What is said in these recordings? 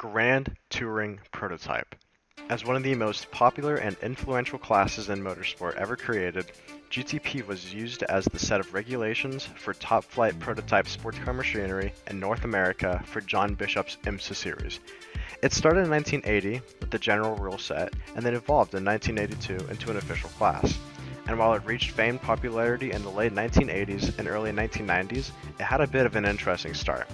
Grand Touring Prototype. As one of the most popular and influential classes in motorsport ever created, GTP was used as the set of regulations for top-flight prototype sports car machinery in North America for John Bishop's IMSA series. It started in 1980 with the general rule set and then evolved in 1982 into an official class. And while it reached famed popularity in the late 1980s and early 1990s, it had a bit of an interesting start.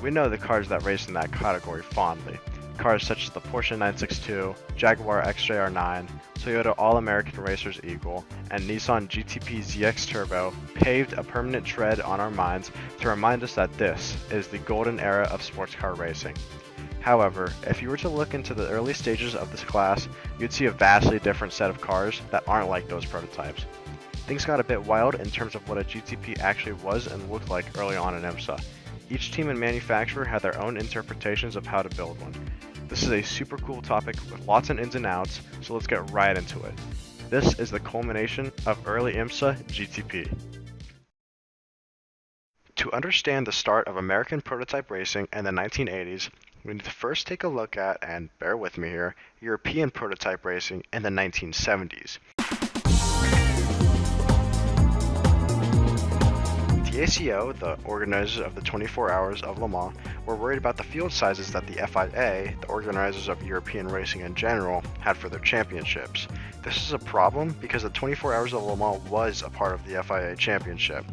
We know the cars that race in that category fondly. Cars such as the Porsche 962, Jaguar XJR9, Toyota All-American Racers Eagle, and Nissan GTP ZX Turbo paved a permanent tread on our minds to remind us that this is the golden era of sports car racing. However, if you were to look into the early stages of this class, you'd see a vastly different set of cars that aren't like those prototypes. Things got a bit wild in terms of what a GTP actually was and looked like early on in IMSA. Each team and manufacturer had their own interpretations of how to build one. This is a super cool topic with lots of ins and outs, so let's get right into it. This is the culmination of early IMSA GTP. To understand the start of American prototype racing in the 1980s, we need to first take a look at, and bear with me here, European prototype racing in the 1970s. The ACO, the organizers of the 24 Hours of Le Mans, were worried about the field sizes that the FIA, the organizers of European racing in general, had for their championships. This is a problem because the 24 Hours of Le Mans was a part of the FIA championship.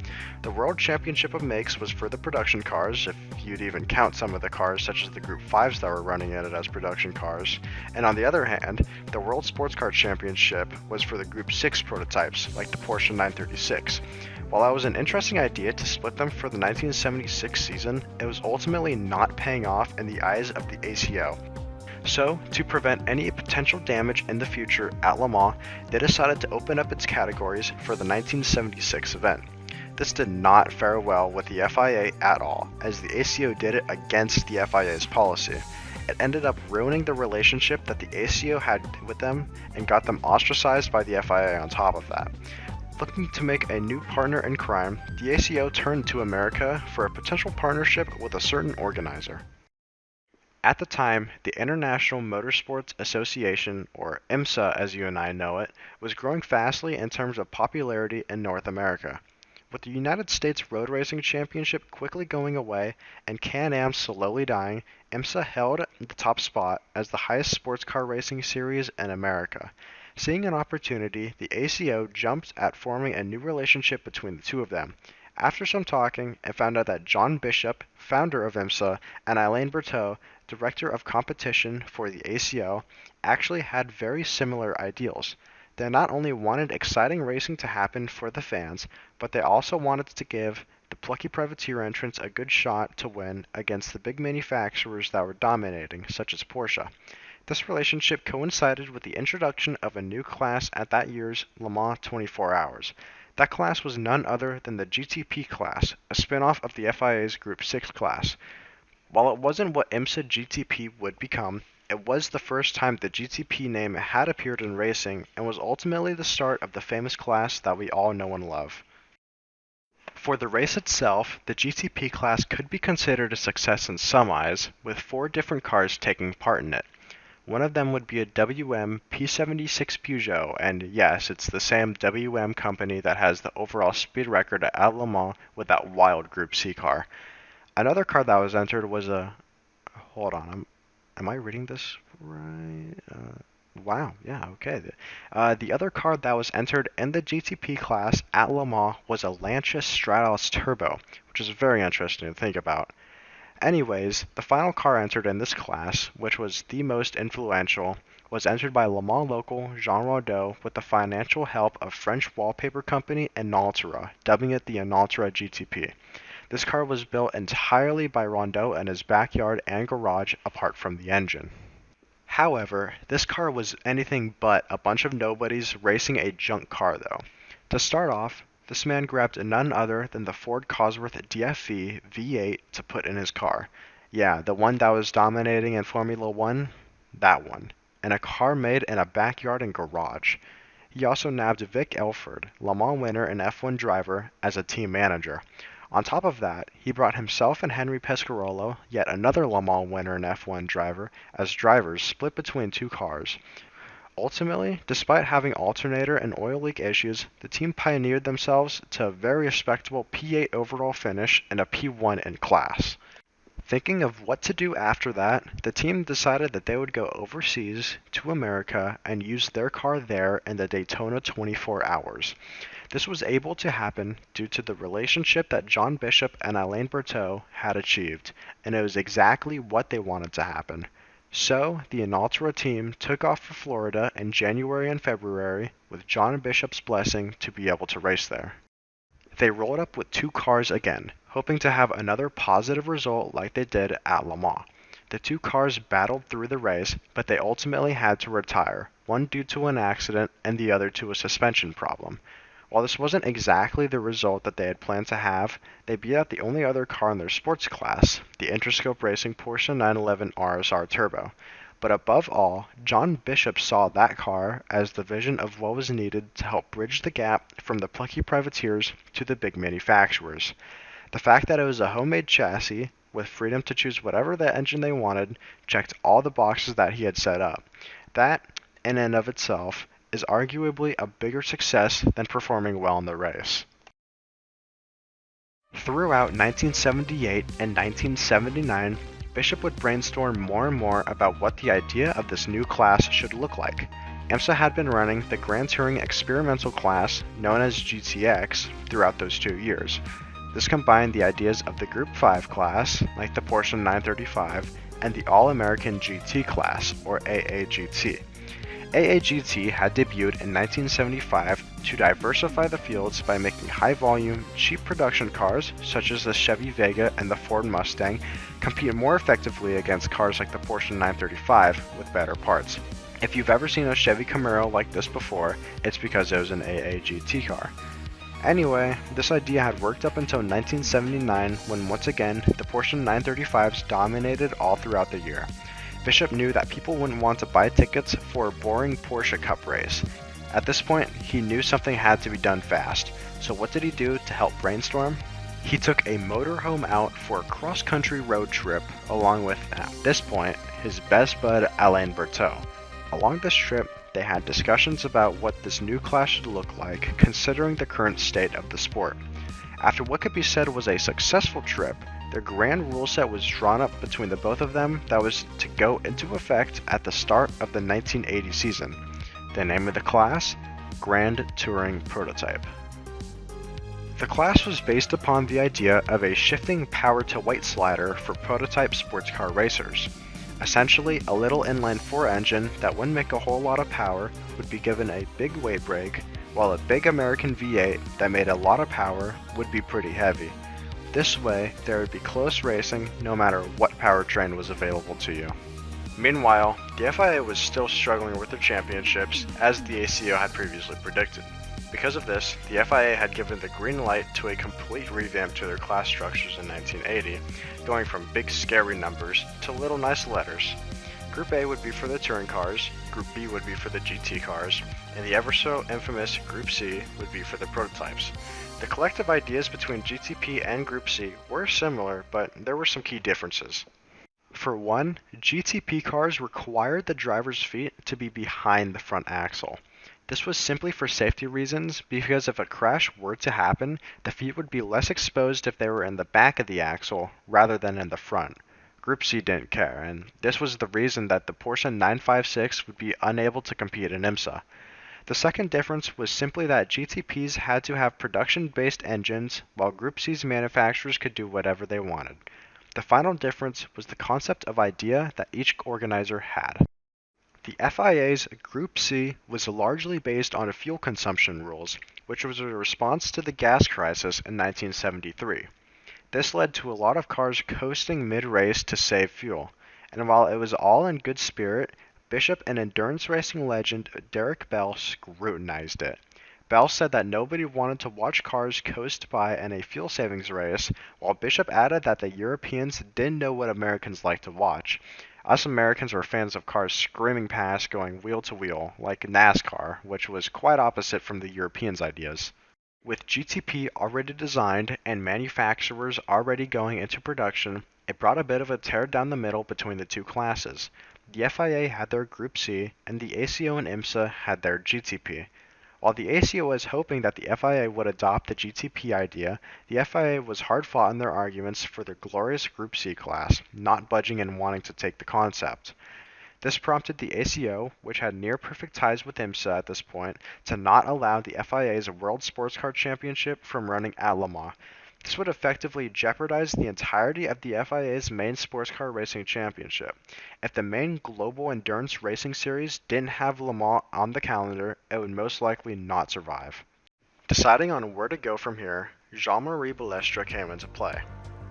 The World Championship of Makes was for the production cars, if you'd even count some of the cars such as the Group 5s that were running in it as production cars, and on the other hand, the World Sports Car Championship was for the Group 6 prototypes, like the Porsche 936. While that was an interesting idea to split them for the 1976 season, it was ultimately not paying off in the eyes of the ACO. So, to prevent any potential damage in the future at Le Mans, they decided to open up its categories for the 1976 event. This did not fare well with the FIA at all, as the ACO did it against the FIA's policy. It ended up ruining the relationship that the ACO had with them and got them ostracized by the FIA on top of that. Looking to make a new partner in crime, the ACO turned to America for a potential partnership with a certain organizer. At the time, the International Motorsports Association, or IMSA as you and I know it, was growing fastly in terms of popularity in North America. With the United States Road Racing Championship quickly going away and Can-Am slowly dying, IMSA held the top spot as the highest sports car racing series in America. Seeing an opportunity, the ACO jumped at forming a new relationship between the two of them. After some talking, it found out that John Bishop, founder of IMSA, and Alain Berthaud, director of competition for the ACO, actually had very similar ideals. They not only wanted exciting racing to happen for the fans, but they also wanted to give the plucky privateer entrants a good shot to win against the big manufacturers that were dominating, such as Porsche. This relationship coincided with the introduction of a new class at that year's Le Mans 24 Hours. That class was none other than the GTP class, a spin-off of the FIA's Group 6 class. While it wasn't what IMSA GTP would become, it was the first time the GTP name had appeared in racing and was ultimately the start of the famous class that we all know and love. For the race itself, the GTP class could be considered a success in some eyes, with 4 different cars taking part in it. One of them would be a WM P76 Peugeot, and yes, it's the same WM company that has the overall speed record at Le Mans with that wild Group C car. Another car that was entered was a... Hold on, am I reading this right? Wow, yeah, okay. The other car that was entered in the GTP class at Le Mans was a Lancia Stratos Turbo, which is very interesting to think about. Anyways, the final car entered in this class, which was the most influential, was entered by Le Mans local Jean Rondeau with the financial help of French wallpaper company Enaltera, dubbing it the Enaltera GTP. This car was built entirely by Rondeau in his backyard and garage apart from the engine. However, this car was anything but a bunch of nobodies racing a junk car though. To start off, this man grabbed none other than the Ford Cosworth DFV V8 to put in his car. Yeah, the one that was dominating in Formula 1? That one. And a car made in a backyard and garage. He also nabbed Vic Elford, Le Mans winner and F1 driver, as a team manager. On top of that, he brought himself and Henry Pescarolo, yet another Le Mans winner and F1 driver, as drivers split between two cars. Ultimately, despite having alternator and oil leak issues, the team pioneered themselves to a very respectable P8 overall finish and a P1 in class. Thinking of what to do after that, the team decided that they would go overseas to America and use their car there in the Daytona 24 Hours. This was able to happen due to the relationship that John Bishop and Alain Berthaud had achieved, and it was exactly what they wanted to happen. So, the Inaltera team took off for Florida in January and February with John Bishop's blessing to be able to race there. They rolled up with two cars again, hoping to have another positive result like they did at Le Mans. The two cars battled through the race, but they ultimately had to retire, one due to an accident and the other to a suspension problem. While this wasn't exactly the result that they had planned to have, they beat out the only other car in their sports class, the Interscope Racing Porsche 911 RSR Turbo. But above all, John Bishop saw that car as the vision of what was needed to help bridge the gap from the plucky privateers to the big manufacturers. The fact that it was a homemade chassis, with freedom to choose whatever the engine they wanted, checked all the boxes that he had set up. That, in and of itself, is arguably a bigger success than performing well in the race. Throughout 1978 and 1979, Bishop would brainstorm more and more about what the idea of this new class should look like. IMSA had been running the Grand Touring experimental class, known as GTX, throughout those 2 years. This combined the ideas of the Group 5 class, like the Porsche 935, and the All-American GT class, or AAGT. AAGT had debuted in 1975 to diversify the fields by making high-volume, cheap production cars, such as the Chevy Vega and the Ford Mustang, compete more effectively against cars like the Porsche 935 with better parts. If you've ever seen a Chevy Camaro like this before, it's because it was an AAGT car. Anyway, this idea had worked up until 1979 when once again the Porsche 935s dominated all throughout the year. Bishop knew that people wouldn't want to buy tickets for a boring Porsche Cup race. At this point, he knew something had to be done fast, so what did he do to help brainstorm? He took a motorhome out for a cross-country road trip along with, at this point, his best bud Alain Berthaud. Along this trip, they had discussions about what this new class should look like considering the current state of the sport. After what could be said was a successful trip, their grand rule set was drawn up between the both of them that was to go into effect at the start of the 1980 season. The name of the class? Grand Touring Prototype. The class was based upon the idea of a shifting power-to-weight slider for prototype sports car racers. Essentially, a little inline-4 engine that wouldn't make a whole lot of power would be given a big weight break, while a big American V8 that made a lot of power would be pretty heavy. This way, there would be close racing no matter what powertrain was available to you. Meanwhile, the FIA was still struggling with their championships, as the ACO had previously predicted. Because of this, the FIA had given the green light to a complete revamp to their class structures in 1980, going from big scary numbers to little nice letters. Group A would be for the touring cars, Group B would be for the GT cars, and the ever so infamous Group C would be for the prototypes. The collective ideas between GTP and Group C were similar, but there were some key differences. For one, GTP cars required the driver's feet to be behind the front axle. This was simply for safety reasons, because if a crash were to happen, the feet would be less exposed if they were in the back of the axle rather than in the front. Group C didn't care, and this was the reason that the Porsche 956 would be unable to compete in IMSA. The second difference was simply that GTPs had to have production-based engines, while Group C's manufacturers could do whatever they wanted. The final difference was the concept of idea that each organizer had. The FIA's Group C was largely based on fuel consumption rules, which was a response to the gas crisis in 1973. This led to a lot of cars coasting mid-race to save fuel, and while it was all in good spirit, Bishop and endurance racing legend Derek Bell scrutinized it. Bell said that nobody wanted to watch cars coast by in a fuel savings race, while Bishop added that the Europeans didn't know what Americans like to watch. Us Americans were fans of cars screaming past, going wheel to wheel, like NASCAR, which was quite opposite from the Europeans' ideas. With GTP already designed and manufacturers already going into production, it brought a bit of a tear down the middle between the two classes. The FIA had their Group C, and the ACO and IMSA had their GTP. While the ACO was hoping that the FIA would adopt the GTP idea, the FIA was hard fought in their arguments for their glorious Group C class, not budging and wanting to take the concept. This prompted the ACO, which had near-perfect ties with IMSA at this point, to not allow the FIA's World Sports Car Championship from running at Le Mans. This would effectively jeopardize the entirety of the FIA's main sports car racing championship. If the main global endurance racing series didn't have Le Mans on the calendar, it would most likely not survive. Deciding on where to go from here, Jean-Marie Balestre came into play.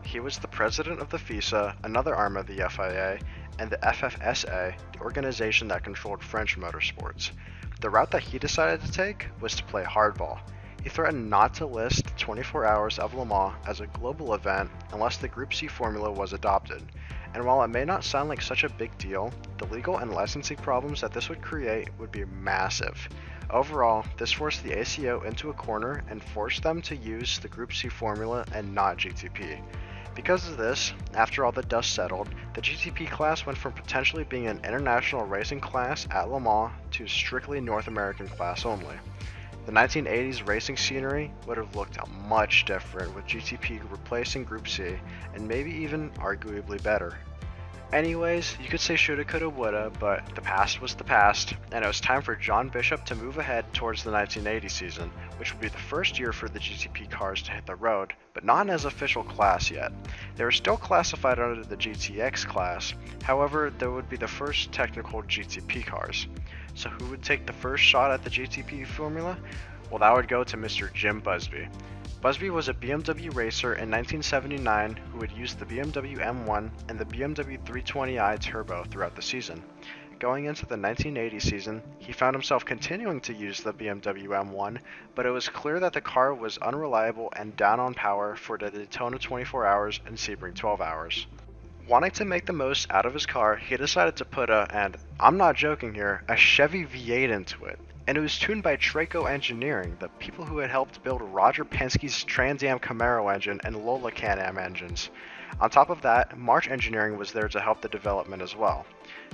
He was the president of the FISA, another arm of the FIA, and the FFSA, the organization that controlled French motorsports. The route that he decided to take was to play hardball. He threatened not to list the 24 Hours of Le Mans as a global event unless the Group C formula was adopted. And while it may not sound like such a big deal, the legal and licensing problems that this would create would be massive. Overall, this forced the ACO into a corner and forced them to use the Group C formula and not GTP. Because of this, after all the dust settled, the GTP class went from potentially being an international racing class at Le Mans to strictly North American class only. The 1980s racing scenery would have looked much different with GTP replacing Group C, and maybe even arguably better. Anyways, you could say shoulda, coulda, woulda, but the past was the past, and it was time for John Bishop to move ahead towards the 1980 season, which would be the first year for the GTP cars to hit the road, but not as official class yet. They were still classified under the GTX class, however, there would be the first technical GTP cars. So who would take the first shot at the GTP formula? Well, that would go to Mr. Jim Busby. Busby was a BMW racer in 1979 who would use the BMW M1 and the BMW 320i Turbo throughout the season. Going into the 1980 season, he found himself continuing to use the BMW M1, but it was clear that the car was unreliable and down on power for the Daytona 24 Hours and Sebring 12 Hours. Wanting to make the most out of his car, he decided to put and I'm not joking here, a Chevy V8 into it. And it was tuned by Traco Engineering, the people who had helped build Roger Penske's Trans Am Camaro engine and Lola Can-Am engines. On top of that, March Engineering was there to help the development as well.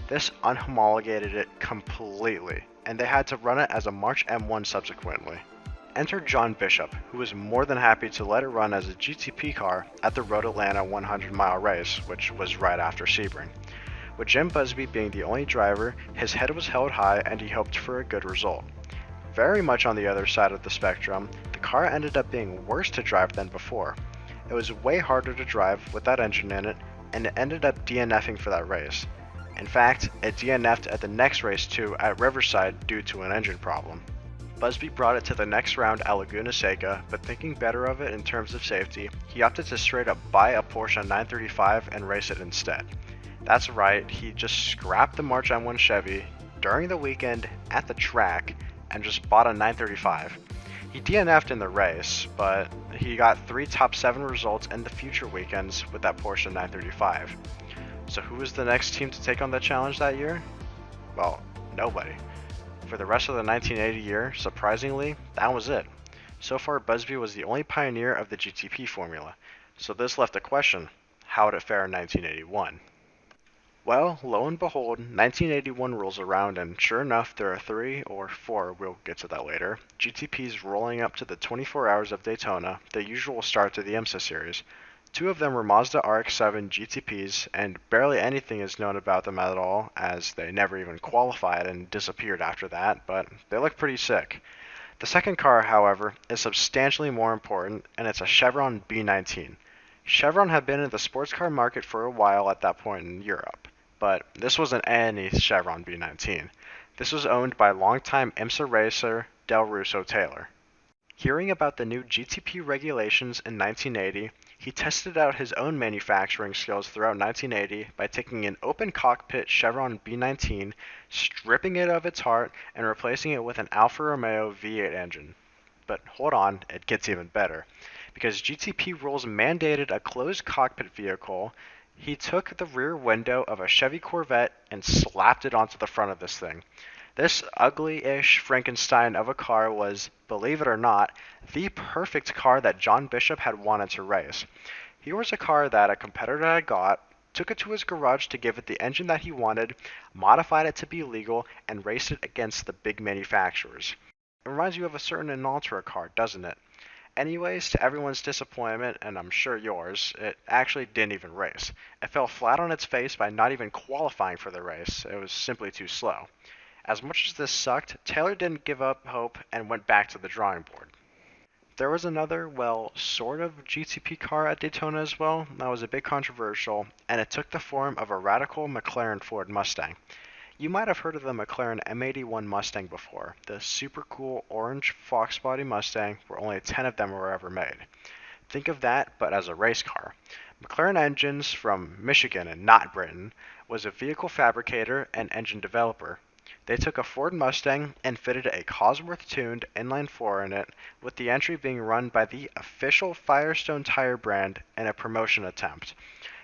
This unhomologated it completely, and they had to run it as a March M1 subsequently. Enter John Bishop, who was more than happy to let it run as a GTP car at the Road Atlanta 100-mile race, which was right after Sebring. With Jim Busby being the only driver, his head was held high and he hoped for a good result. Very much on the other side of the spectrum, the car ended up being worse to drive than before. It was way harder to drive with that engine in it, and it ended up DNFing for that race. In fact, it DNF'd at the next race too at Riverside due to an engine problem. Busby brought it to the next round at Laguna Seca, but thinking better of it in terms of safety, he opted to straight up buy a Porsche 935 and race it instead. That's right, he just scrapped the March M1 Chevy during the weekend at the track and just bought a 935. He DNF'd in the race, but he got 3 top 7 results in the future weekends with that Porsche 935. So who was the next team to take on that challenge that year? Well, nobody. For the rest of the 1980 year, surprisingly, that was it. So far, Busby was the only pioneer of the GTP formula. So this left a question: how would it fare in 1981? Well, lo and behold, 1981 rolls around, and sure enough, there are 3 or 4, we'll get to that later, GTPs rolling up to the 24 Hours of Daytona, the usual start to the IMSA series. 2 of them were Mazda RX-7 GTPs, and barely anything is known about them at all, as they never even qualified and disappeared after that, but they look pretty sick. The second car, however, is substantially more important, and it's a Chevron B19. Chevron had been in the sports car market for a while at that point in Europe. But this wasn't any Chevron B19. This was owned by longtime IMSA racer Del Russo Taylor. Hearing about the new GTP regulations in 1980, he tested out his own manufacturing skills throughout 1980 by taking an open cockpit Chevron B19, stripping it of its heart, and replacing it with an Alfa Romeo V8 engine. But hold on, it gets even better. Because GTP rules mandated a closed cockpit vehicle, he took the rear window of a Chevy Corvette and slapped it onto the front of this thing. This ugly-ish Frankenstein of a car was, believe it or not, the perfect car that John Bishop had wanted to race. Here was a car that a competitor had got, took it to his garage to give it the engine that he wanted, modified it to be legal, and raced it against the big manufacturers. It reminds you of a certain Inaltra car, doesn't it? Anyways, to everyone's disappointment, and I'm sure yours, it actually didn't even race. It fell flat on its face by not even qualifying for the race. It was simply too slow. As much as this sucked, Taylor didn't give up hope and went back to the drawing board. There was another, well, sort of GTP car at Daytona as well that was a bit controversial, and it took the form of a radical McLaren Ford Mustang. You might have heard of the McLaren M81 Mustang before, the super cool orange fox body Mustang where only 10 of them were ever made. Think of that, but as a race car. McLaren Engines, from Michigan and not Britain, was a vehicle fabricator and engine developer. They took a Ford Mustang and fitted a Cosworth-tuned inline-4 in it, with the entry being run by the official Firestone tire brand in a promotion attempt.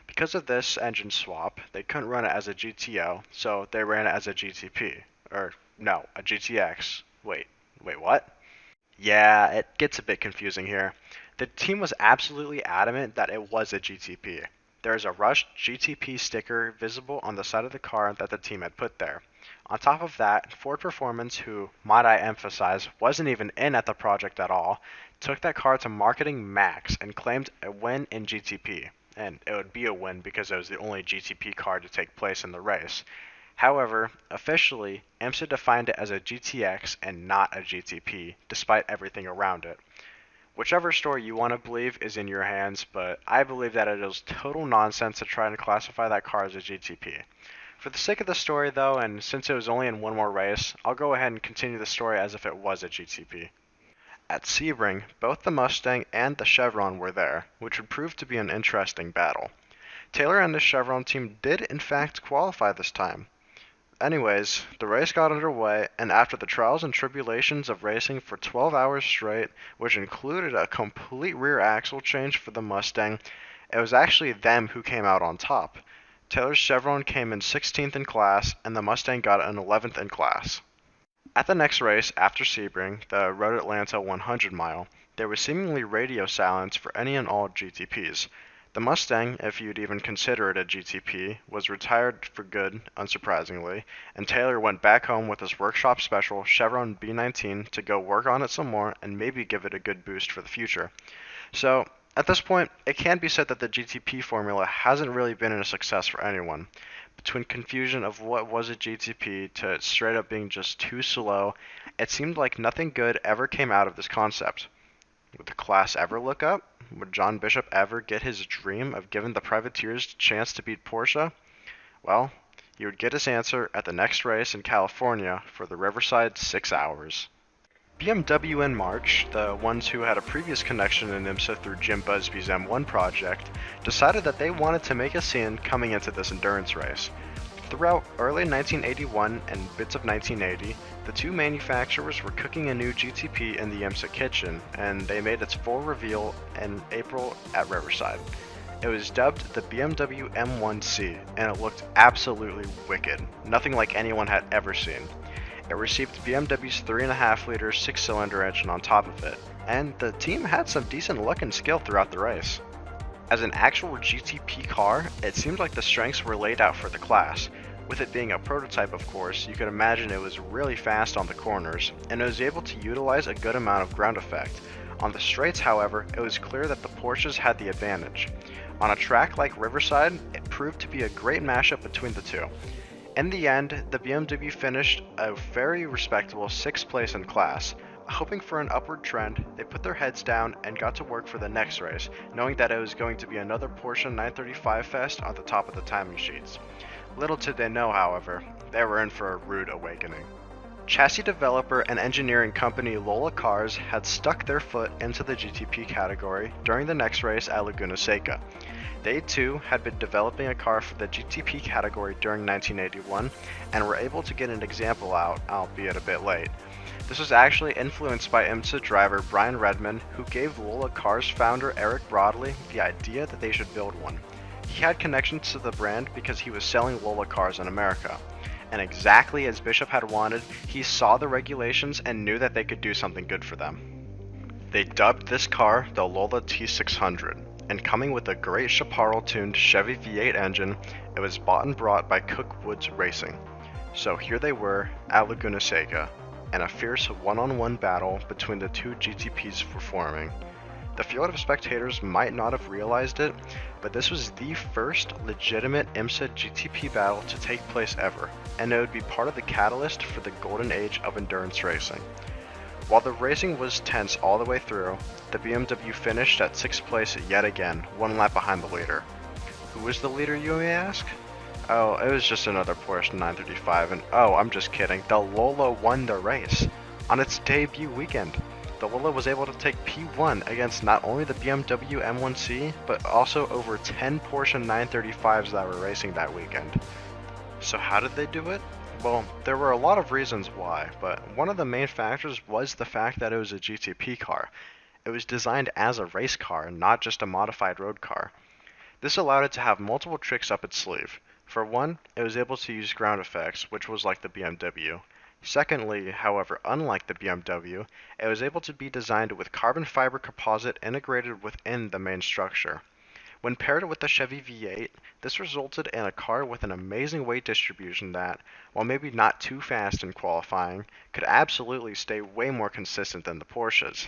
Because of this engine swap, they couldn't run it as a GTO, so they ran it as a GTP. Or, no, a GTX. Wait, what? Yeah, it gets a bit confusing here. The team was absolutely adamant that it was a GTP. There is a Rush GTP sticker visible on the side of the car that the team had put there. On top of that, Ford Performance, who, might I emphasize, wasn't even in at the project at all, took that car to Marketing Max and claimed a win in GTP. And it would be a win because it was the only GTP car to take place in the race. However, officially, IMSA defined it as a GTX and not a GTP, despite everything around it. Whichever story you want to believe is in your hands, but I believe that it is total nonsense to try and classify that car as a GTP. For the sake of the story though, and since it was only in one more race, I'll go ahead and continue the story as if it was a GTP. At Sebring, both the Mustang and the Chevron were there, which would prove to be an interesting battle. Taylor and the Chevron team did in fact qualify this time. Anyways, the race got underway, and after the trials and tribulations of racing for 12 hours straight, which included a complete rear axle change for the Mustang, it was actually them who came out on top. Taylor's Chevron came in 16th in class, and the Mustang got an 11th in class. At the next race after Sebring, the Road Atlanta 100 mile, there was seemingly radio silence for any and all GTPs. The Mustang, if you'd even consider it a GTP, was retired for good, unsurprisingly, and Taylor went back home with his workshop special Chevron B19 to go work on it some more and maybe give it a good boost for the future. So, at this point, it can be said that the GTP formula hasn't really been a success for anyone. Between confusion of what was a GTP to it straight up being just too slow, it seemed like nothing good ever came out of this concept. Would the class ever look up? Would John Bishop ever get his dream of giving the privateers a chance to beat Porsche? Well, he would get his answer at the next race in California for the Riverside 6 Hours. BMW and March, the ones who had a previous connection in IMSA through Jim Busby's M1 project, decided that they wanted to make a scene coming into this endurance race. Throughout early 1981 and bits of 1980, the two manufacturers were cooking a new GTP in the IMSA kitchen, and they made its full reveal in April at Riverside. It was dubbed the BMW M1C, and it looked absolutely wicked, nothing like anyone had ever seen. It received BMW's 3.5-liter 6-cylinder engine on top of it, and the team had some decent luck and skill throughout the race. As an actual GTP car, it seemed like the strengths were laid out for the class. With it being a prototype, of course, you could imagine it was really fast on the corners, and it was able to utilize a good amount of ground effect. On the straights, however, it was clear that the Porsches had the advantage. On a track like Riverside, it proved to be a great mashup between the two. In the end, the BMW finished a very respectable 6th place in class. Hoping for an upward trend, they put their heads down and got to work for the next race, knowing that it was going to be another Porsche 935 fest on the top of the timing sheets. Little did they know, however, they were in for a rude awakening. Chassis developer and engineering company Lola Cars had stuck their foot into the GTP category during the next race at Laguna Seca. They too had been developing a car for the GTP category during 1981 and were able to get an example out, albeit a bit late. This was actually influenced by IMSA driver Brian Redman, who gave Lola Cars founder Eric Broadley the idea that they should build one. He had connections to the brand because he was selling Lola Cars in America. And exactly as Bishop had wanted, he saw the regulations and knew that they could do something good for them. They dubbed this car the Lola T600, and coming with a great Chaparral-tuned Chevy V8 engine, it was bought and brought by Cook Woods Racing. So here they were at Laguna Seca, and a fierce one-on-one battle between the two GTPs were forming. The field of spectators might not have realized it, but this was the first legitimate IMSA GTP battle to take place ever, and it would be part of the catalyst for the golden age of endurance racing. While the racing was tense all the way through, the BMW finished at 6th place yet again, one lap behind the leader. Who was the leader, you may ask? Oh, it was just another Porsche 935, and oh, I'm just kidding, the Lola won the race. On its debut weekend, the Lola was able to take P1 against not only the BMW M1C, but also over 10 Porsche 935s that were racing that weekend. So how did they do it? Well, there were a lot of reasons why, but one of the main factors was the fact that it was a GTP car. It was designed as a race car, not just a modified road car. This allowed it to have multiple tricks up its sleeve. For one, it was able to use ground effects, which was like the BMW. Secondly, however, unlike the BMW, it was able to be designed with carbon fiber composite integrated within the main structure. When paired with the Chevy V8, this resulted in a car with an amazing weight distribution that, while maybe not too fast in qualifying, could absolutely stay way more consistent than the Porsches.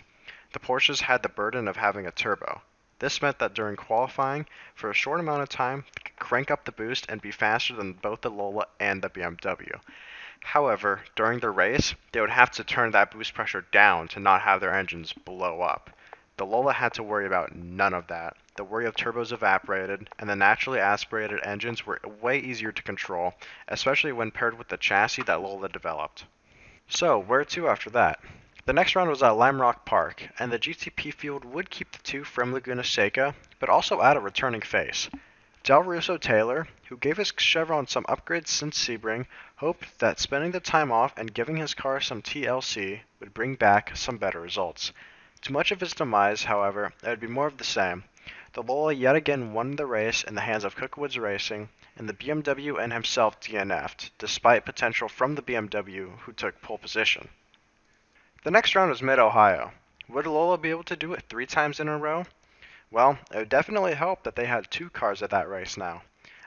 The Porsches had the burden of having a turbo. This meant that during qualifying, for a short amount of time, they could crank up the boost and be faster than both the Lola and the BMW. However, during the race, they would have to turn that boost pressure down to not have their engines blow up. The Lola had to worry about none of that. The worry of turbos evaporated, and the naturally aspirated engines were way easier to control, especially when paired with the chassis that Lola developed. So, where to after that? The next round was at Lime Rock Park, and the GTP field would keep the two from Laguna Seca, but also add a returning face. Del Russo Taylor, who gave his Chevron some upgrades since Sebring, hoped that spending the time off and giving his car some TLC would bring back some better results. To much of his demise, however, it would be more of the same. The Lola yet again won the race in the hands of Cook Woods Racing, and the BMW and himself DNF'd, despite potential from the BMW, who took pole position. The next round was Mid-Ohio. Would Lola be able to do it 3 times in a row? Well, it would definitely help that they had 2 cars at that race now.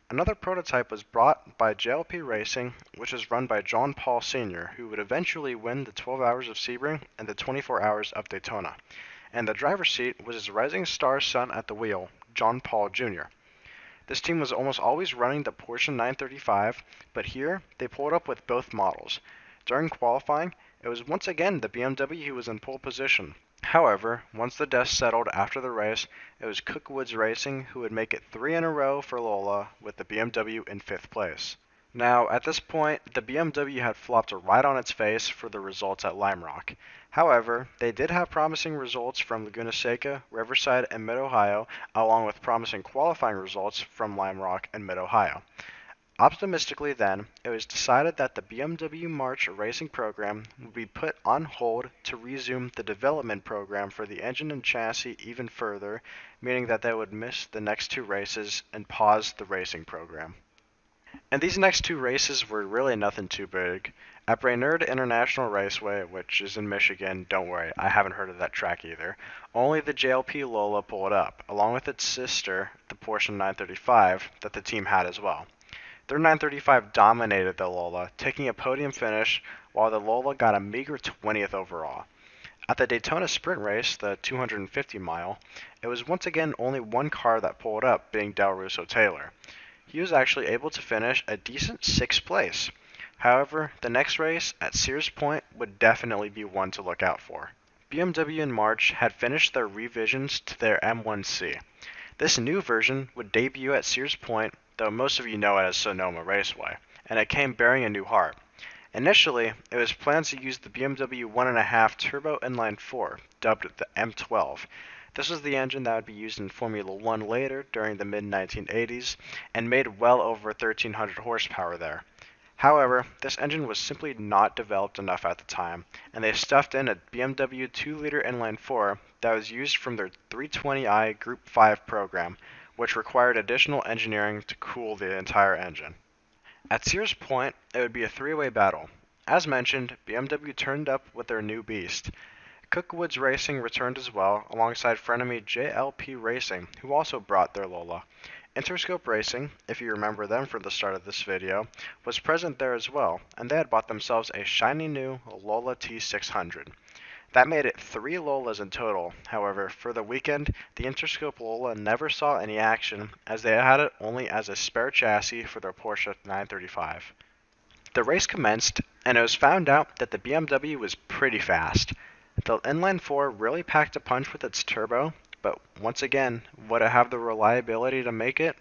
Another prototype was brought by JLP Racing, which is run by John Paul Sr., who would eventually win the 12 Hours of Sebring and the 24 Hours of Daytona. And the driver's seat was his rising star son at the wheel, John Paul Jr. This team was almost always running the Porsche 935, but here they pulled up with both models. During qualifying, it was once again the BMW who was in pole position. However, once the dust settled after the race, it was Cook Woods Racing who would make it 3 in a row for Lola, with the BMW in 5th place. Now, at this point, the BMW had flopped right on its face for the results at Lime Rock. However, they did have promising results from Laguna Seca, Riverside, and Mid-Ohio, along with promising qualifying results from Lime Rock and Mid-Ohio. Optimistically then, it was decided that the BMW March racing program would be put on hold to resume the development program for the engine and chassis even further, meaning that they would miss the next 2 races and pause the racing program. And these next 2 races were really nothing too big. At Brainerd International Raceway, which is in Michigan, don't worry, I haven't heard of that track either, only the JLP Lola pulled up, along with its sister, the Porsche 935, that the team had as well. Their 935 dominated the Lola, taking a podium finish, while the Lola got a meager 20th overall. At the Daytona Sprint Race, the 250-mile, it was once again only one car that pulled up, being Del Russo Taylor. He was actually able to finish a decent 6th place. However, the next race at Sears Point would definitely be one to look out for. BMW and March had finished their revisions to their M1C. This new version would debut at Sears Point, though most of you know it as Sonoma Raceway, and it came bearing a new heart. Initially, it was planned to use the BMW 1.5 Turbo Inline 4, dubbed the M12. This was the engine that would be used in Formula One later during the mid-1980s, and made well over 1,300 horsepower there. However, this engine was simply not developed enough at the time, and they stuffed in a BMW 2-liter inline 4 that was used from their 320i Group 5 program, which required additional engineering to cool the entire engine. At Sears Point, it would be a three-way battle. As mentioned, BMW turned up with their new beast. Cookwoods Racing returned as well, alongside frenemy JLP Racing, who also brought their Lola. Interscope Racing, if you remember them from the start of this video, was present there as well, and they had bought themselves a shiny new Lola T600. That made it 3 Lolas in total. However, for the weekend, the Interscope Lola never saw any action, as they had it only as a spare chassis for their Porsche 935. The race commenced, and it was found out that the BMW was pretty fast. The inline 4 really packed a punch with its turbo, but once again, would it have the reliability to make it?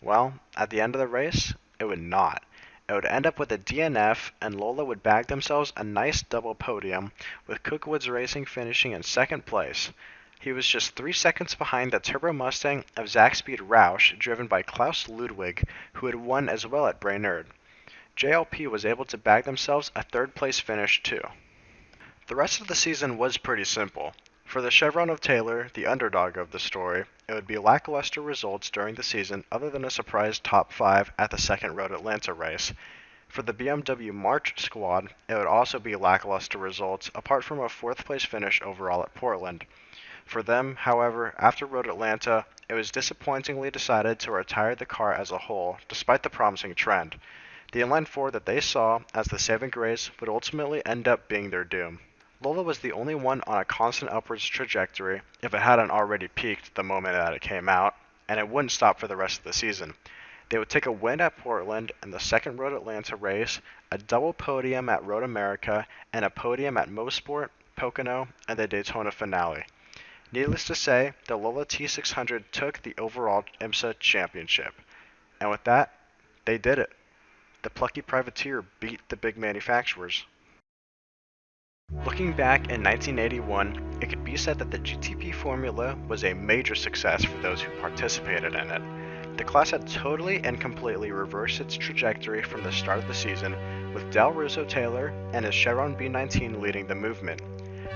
Well, at the end of the race, it would not. It would end up with a DNF, and Lola would bag themselves a nice double podium, with Cookwoods Racing finishing in second place. He was just 3 seconds behind the Turbo Mustang of Zakspeed Roush, driven by Klaus Ludwig, who had won as well at Brainerd. JLP was able to bag themselves a third place finish too. The rest of the season was pretty simple. For the Chevron of Taylor, the underdog of the story, it would be lackluster results during the season other than a surprise top 5 at the second Road Atlanta race. For the BMW March squad, it would also be lackluster results apart from a 4th place finish overall at Portland. For them, however, after Road Atlanta, it was disappointingly decided to retire the car as a whole, despite the promising trend. The inline 4 that they saw as the saving grace would ultimately end up being their doom. Lola was the only one on a constant upwards trajectory, if it hadn't already peaked the moment that it came out, and it wouldn't stop for the rest of the season. They would take a win at Portland in the second Road Atlanta race, a double podium at Road America, and a podium at Mosport, Pocono, and the Daytona finale. Needless to say, the Lola T600 took the overall IMSA championship. And with that, they did it. The plucky privateer beat the big manufacturers. Looking back in 1981, it could be said that the GTP formula was a major success for those who participated in it. The class had totally and completely reversed its trajectory from the start of the season, with Del Russo Taylor and his Chevron B19 leading the movement.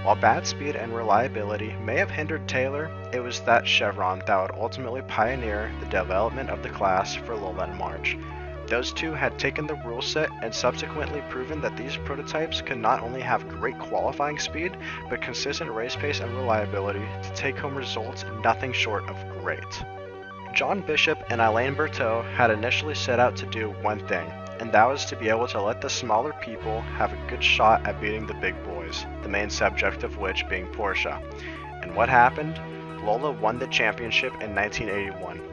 While bad speed and reliability may have hindered Taylor, it was that Chevron that would ultimately pioneer the development of the class for Lola and March. Those two had taken the rule set and subsequently proven that these prototypes could not only have great qualifying speed, but consistent race pace and reliability to take home results nothing short of great. John Bishop and Alain Berthaud had initially set out to do one thing, and that was to be able to let the smaller people have a good shot at beating the big boys, the main subject of which being Porsche. And what happened? Lola won the championship in 1981.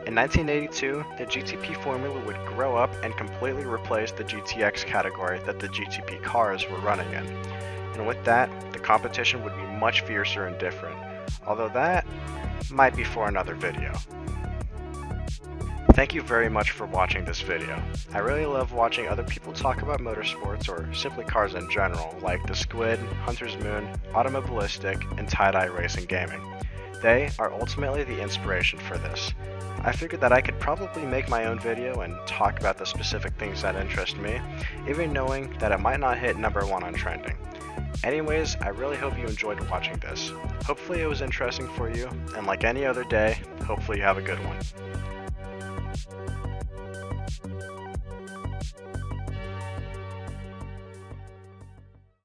In 1982, the GTP formula would grow up and completely replace the GTX category that the GTP cars were running in. And with that, the competition would be much fiercer and different, although that might be for another video. Thank you very much for watching this video. I really love watching other people talk about motorsports or simply cars in general, like the Squid, Hunter's Moon, Automobilistic, and Tie-Dye Racing Gaming. They are ultimately the inspiration for this. I figured that I could probably make my own video and talk about the specific things that interest me, even knowing that it might not hit number 1 on trending. Anyways, I really hope you enjoyed watching this. Hopefully it was interesting for you, and like any other day, hopefully you have a good one.